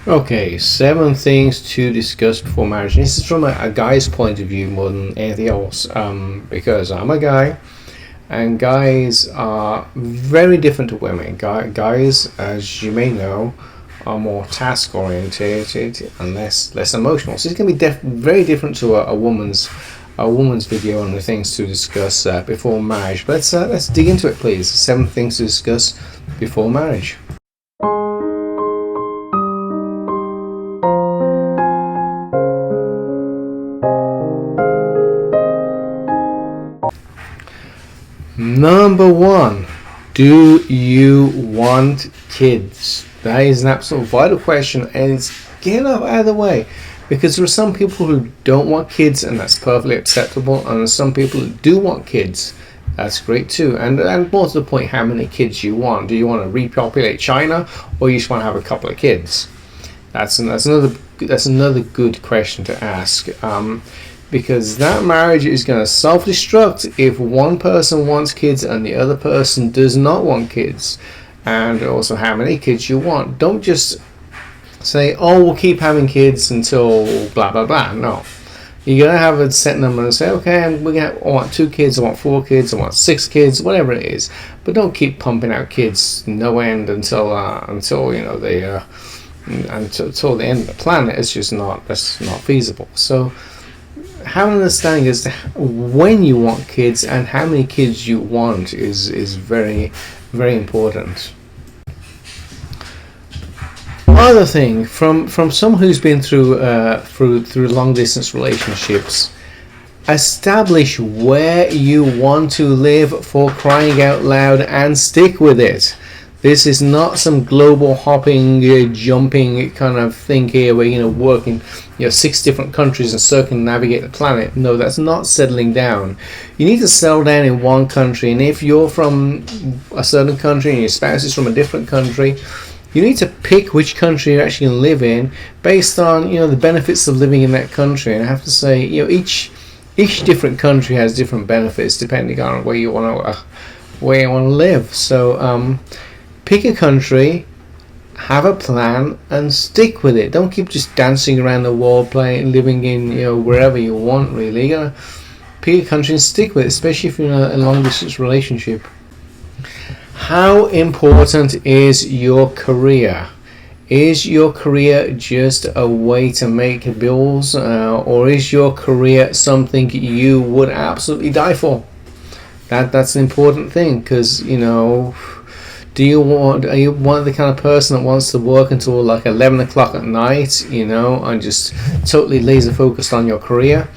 Okay, 7 things to discuss before marriage. This is from a guy's point of view more than anything else, because I'm a guy, and guys are very different to women. Guys, as you may know, are more task oriented and less emotional. So it's going to be very different to a woman's video on the things to discuss before marriage. But let's dig into it, please. 7 things to discuss before marriage. Number 1, do you want kids? That is an absolute vital question, and it's get up out of the way, because there are some people who don't want kids, and that's perfectly acceptable, and there are some people who do want kids. That's great too. And more to the point, how many kids you want? Do you want to repopulate China, or you just want to have a couple of kids? That's another good question to ask. Because that marriage is going to self-destruct if one person wants kids and the other person does not want kids. And also how many kids you want. Don't just say, oh, we'll keep having kids until blah blah blah. No, you're going to have a set number and say, okay, I want 2 kids, I want 4 kids, I want 6 kids, whatever it is. But don't keep pumping out kids no end until until the end of the planet. That's not feasible. So have an understanding as to when you want kids and how many kids you want is very, very important. Other thing, from someone who's been through long distance relationships, establish where you want to live, for crying out loud, and stick with it. This is not some global hopping, jumping kind of thing here where you're working 6 different countries and circumnavigate the planet. No, that's not settling down. You need to settle down in one country, and if you're from a certain country and your spouse is from a different country, you need to pick which country you're actually going to live in based on the benefits of living in that country. And I have to say, each different country has different benefits depending on where you want to live. So pick a country, have a plan, and stick with it. Don't keep just dancing around the world, living in wherever you want. Really, you gotta pick a country and stick with it, especially if you're in a long distance relationship. How important is your career? Is your career just a way to make bills, or is your career something you would absolutely die for? That's an important thing, because are you one of the kind of person that wants to work until like 11 o'clock at night, and just totally laser focused on your career?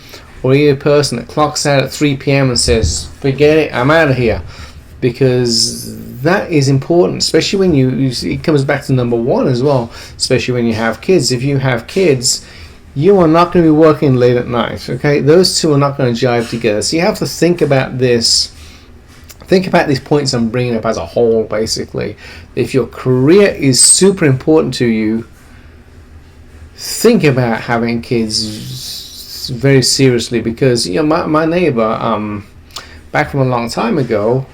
Or are you a person that clocks out at 3 p.m. and says, forget it, I'm out of here? Because that is important, especially when it comes back to number 1 as well, especially when you have kids. If you have kids, you are not going to be working late at night, okay? Those two are not going to jive together. So you have to think about this. Think about these points I'm bringing up as a whole, basically. If your career is super important to you, think about having kids very seriously, because my neighbor, back from a long time ago,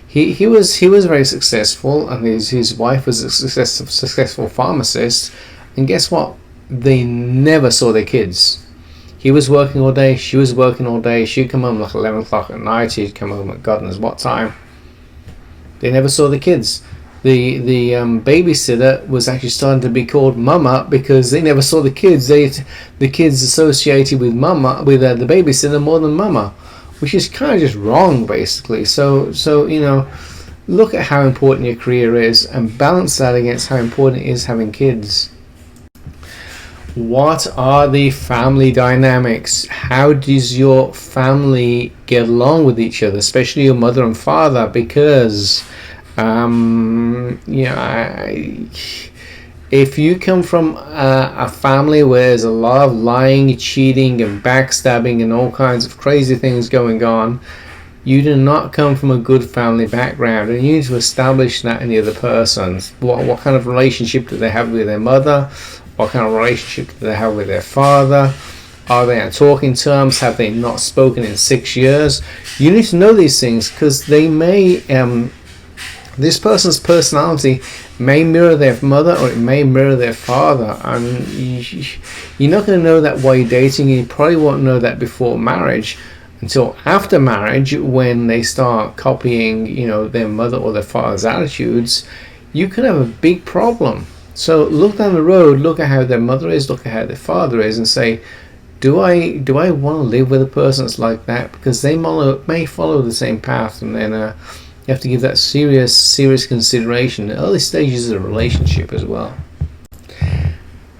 he was very successful, and his wife was a successful pharmacist, and guess what? They never saw their kids. He was working all day, she was working all day. She'd come home like 11 o'clock at night, he'd come home at God knows what time. They never saw the kids. The babysitter was actually starting to be called Mama, because they never saw the kids. The kids associated with Mama, with the babysitter, more than Mama, which is kind of just wrong, basically. So look at how important your career is and balance that against how important it is having kids. What are the family dynamics? How does your family get along with each other, especially your mother and father? Because if you come from a family where there's a lot of lying, cheating, and backstabbing and all kinds of crazy things going on, you do not come from a good family background, and you need to establish that in the other person. What kind of relationship do they have with their mother? What kind of relationship do they have with their father? Are they on talking terms? Have they not spoken in 6 years? You need to know these things, because they may This person's personality may mirror their mother or it may mirror their father, and you're not going to know that while you're dating. You probably won't know that before marriage until after marriage, when they start copying, their mother or their father's attitudes. You could have a big problem. So look down the road, look at how their mother is, look at how their father is, and say, do I want to live with a person that's like that? Because they may follow the same path, and then you have to give that serious consideration in the early stages of the relationship as well.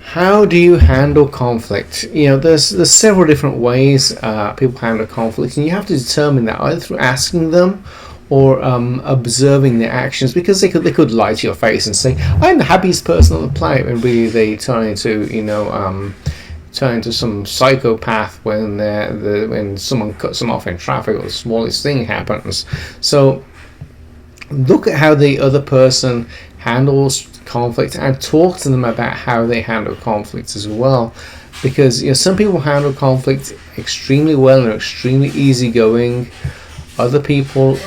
How do you handle conflict? There's several different ways people handle conflict, and you have to determine that either through asking them or observing their actions, because they could lie to your face and say, "I'm the happiest person on the planet," and really they turn into some psychopath when someone cuts them off in traffic or the smallest thing happens. So look at how the other person handles conflict and talk to them about how they handle conflict as well, because some people handle conflict extremely well and are extremely easygoing. Other people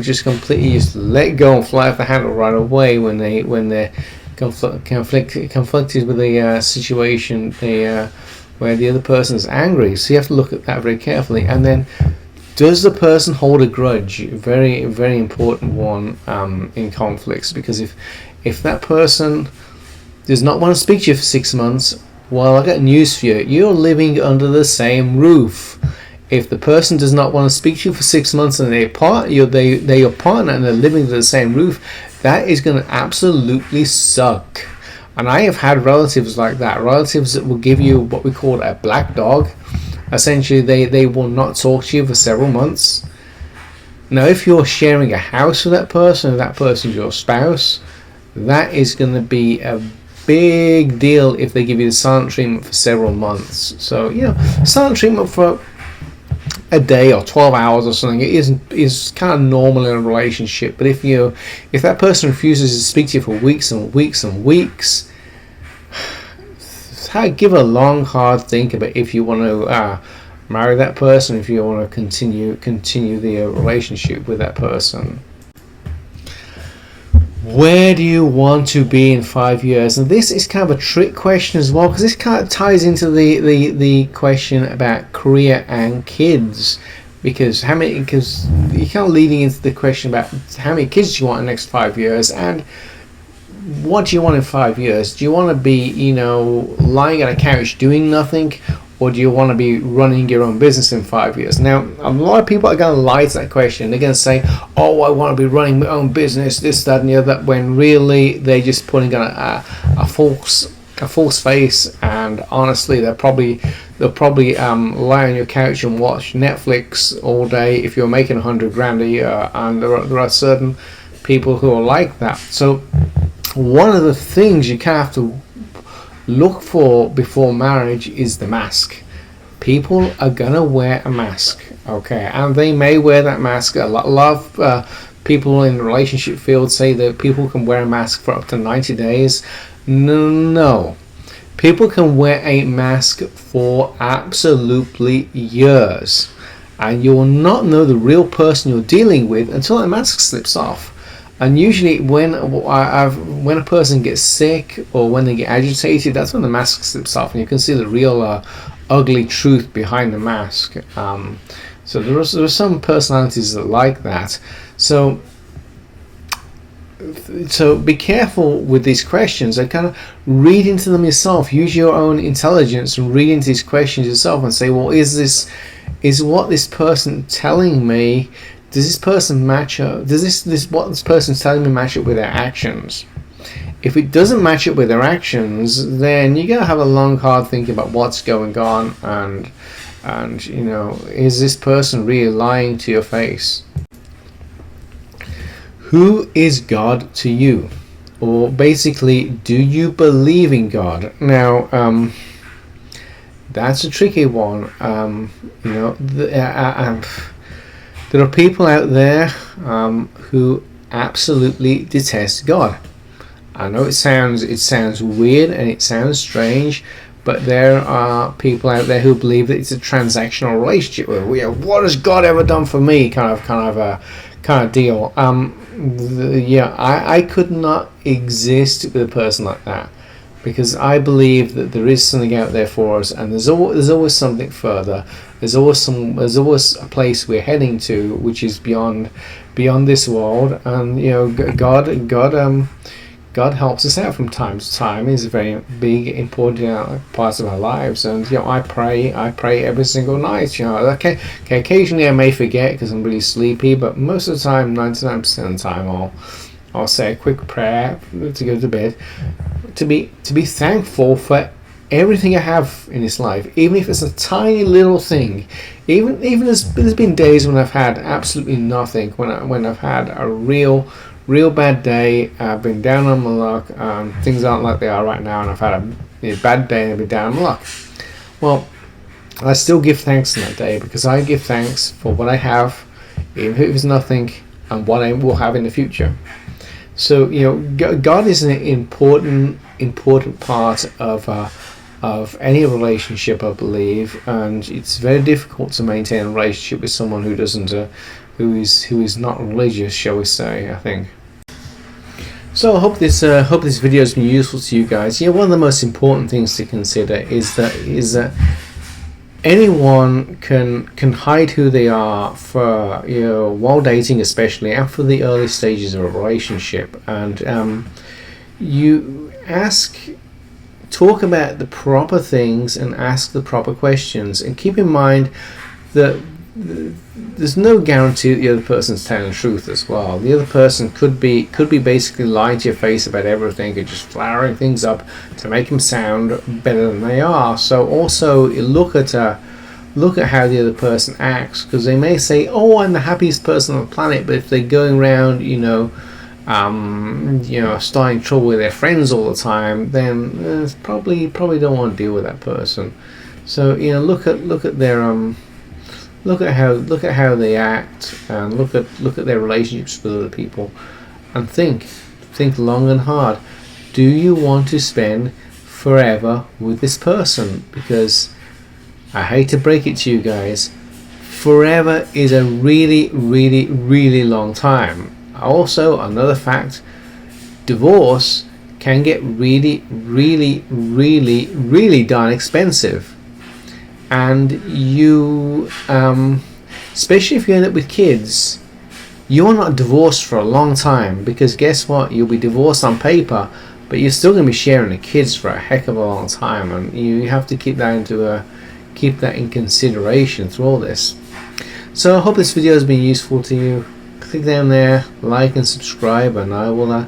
just completely let go and fly off the handle right away when they're conflicted with a situation where the other person is angry. So you have to look at that very carefully. And then, does the person hold a grudge? Very, very important one in conflicts, because if that person does not want to speak to you for 6 months, well, I got news for you. You're living under the same roof. If the person does not want to speak to you for 6 months and they're your partner and they're living under the same roof, that is going to absolutely suck. And I have had relatives like that. Relatives that will give you what we call a black dog. Essentially, they will not talk to you for several months. Now, if you're sharing a house with that person, and that person's your spouse, that is going to be a big deal if they give you the silent treatment for several months. So, silent treatment for a day or 12 hours or something is kind of normal in a relationship. But if that person refuses to speak to you for weeks and weeks and weeks, give a long hard think about if you want to marry that person, if you want to continue the relationship with that person. Where do you want to be in 5 years? And this is kind of a trick question as well, because this kind of ties into the question about career and kids. Because you're kind of leading into the question about how many kids do you want in the next 5 years, and what do you want in 5 years? Do you want to be, lying on a couch doing nothing, or do you want to be running your own business in 5 years? Now, a lot of people are going to lie to that question. They're going to say, "Oh, I want to be running my own business, this, that, and the other," when really they're just putting on a false face. And honestly, they'll probably lie on your couch and watch Netflix all day if you're making $100,000 a year. And there are certain people who are like that. So one of the things you kind of have to look for before marriage is the mask. People are gonna wear a mask, okay, and they may wear that mask. A lot of people in the relationship field say that people can wear a mask for up to 90 days. No, people can wear a mask for absolutely years, and you will not know the real person you're dealing with until that mask slips off. And usually when a person gets sick or when they get agitated, that's when the mask slips off and you can see the real ugly truth behind the mask. So there are some personalities that like that. So be careful with these questions and kind of read into them yourself. Use your own intelligence and read into these questions yourself and say, well, is what this person telling me, does this person match up? Does this what this person's telling me match up with their actions? If it doesn't match up with their actions, then you gotta have a long, hard think about what's going on, and is this person really lying to your face? Who is God to you? Or basically, do you believe in God? Now, that's a tricky one. There are people out there who absolutely detest God. I know it sounds weird and it sounds strange, but there are people out there who believe that it's a transactional relationship. Where what has God ever done for me? Kind of kind of deal. Yeah, I could not exist with a person like that, because I believe that there is something out there for us, and there's always something further. There's always a place we're heading to, which is beyond this world. And you know, God helps us out from time to time. He's a very big, important part of our lives, and you know, I pray every single night. You know, okay, occasionally I may forget because I'm really sleepy, but most of the time, 99% of the time, I'll say a quick prayer to go to bed, to be thankful for everything I have in this life, even if it's a tiny little thing. Even there's been days when I've had absolutely nothing, when I've had a real bad day. I've been down on my luck. Things aren't like they are right now, and I've had a bad day and I've been down on my luck. Well, I still give thanks on that day, because I give thanks for what I have, even if it's nothing, and what I will have in the future. So you know, God is an important part of any relationship, I believe, and it's very difficult to maintain a relationship with someone who doesn't, who is not religious, shall we say? I think. So I hope this video has been useful to you guys. Yeah, one of the most important things to consider is that anyone can hide who they are for, you know, while dating, especially, and for the early stages of a relationship. And you talk about the proper things and ask the proper questions, and keep in mind that there's no guarantee that the other person's telling the truth as well. The other person could be basically lying to your face about everything, and just flowering things up to make them sound better than they are. So also look at how the other person acts, because they may say, "Oh, I'm the happiest person on the planet," but if they're going around, starting trouble with their friends all the time, then probably don't want to deal with that person. So you know, look at their look at how they act, and look at their relationships with other people, and think long and hard. Do you want to spend forever with this person? Because I hate to break it to you guys, forever is a really, really, really long time. Also, another fact, divorce can get really, really, really, really darn expensive. And you, especially if you end up with kids, you're not divorced for a long time, because guess what? You'll be divorced on paper, but you're still going to be sharing the kids for a heck of a long time, and you have to keep that in consideration through all this. So I hope this video has been useful to you. Click down there, like and subscribe, and I will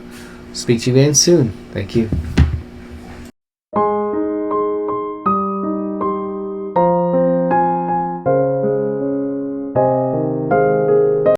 speak to you again soon. Thank you.